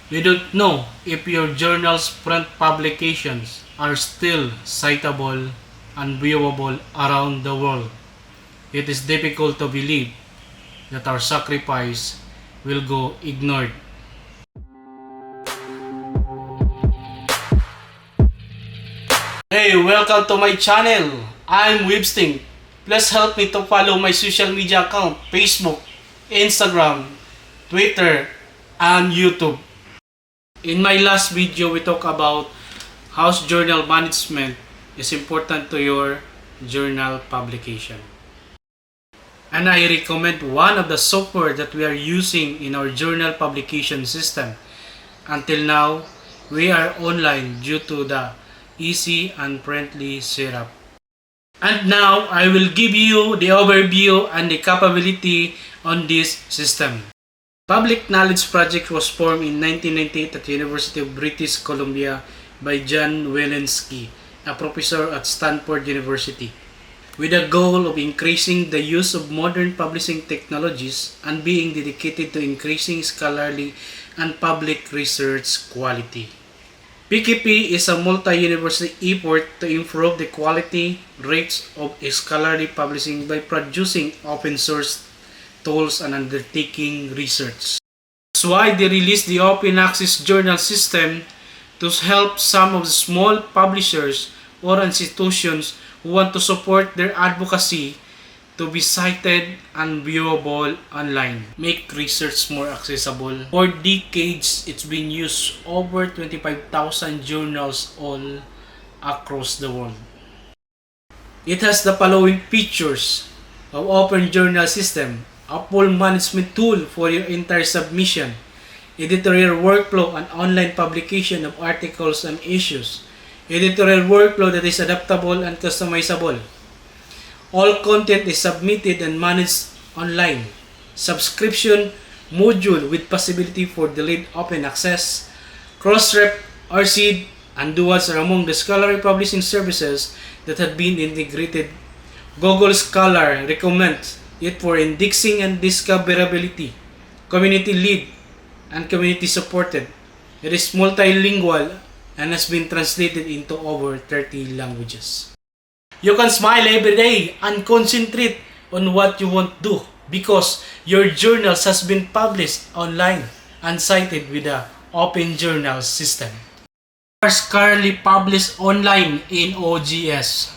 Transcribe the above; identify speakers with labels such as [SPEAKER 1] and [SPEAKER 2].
[SPEAKER 1] We don't know if your journal's print publications are still citable and viewable around the world. It is difficult to believe that our sacrifice will go ignored. Hey, welcome to my channel. I'm WavesThink. Please help me to follow my social media account, Facebook, Instagram, Twitter, and YouTube. In my last video, we talked about how journal management is important to your journal publication. And I recommend one of the software that we are using in our journal publication system. Until now, we are online due to the easy and friendly setup. And now, I will give you the overview and the capability on this system. Public Knowledge Project was formed in 1998 at the University of British Columbia by John Walensky, a professor at Stanford University, with the goal of increasing the use of modern publishing technologies and being dedicated to increasing scholarly and public research quality. PKP is a multi-university effort to improve the quality rates of scholarly publishing by producing open source tools and undertaking research. That's why they released the Open Access Journal System to help some of the small publishers or institutions who want to support their advocacy to be cited and viewable online, make research more accessible. For decades, it's been used over 25,000 journals all across the world. It has the following features of Open Journal System: a full management tool for your entire submission, editorial workflow and online publication of articles and issues, editorial workflow that is adaptable and customizable. All content is submitted and managed online. Subscription module with possibility for delayed open access. Crossref, RSeed, and Duals are among the scholarly publishing services that have been integrated. Google Scholar recommends it for indexing and discoverability, community lead, and community supported. It is multilingual and has been translated into over 30 languages. You can smile every day and concentrate on what you want to do because your journals has been published online and cited with the Open Journal System. Are currently published online in OJS.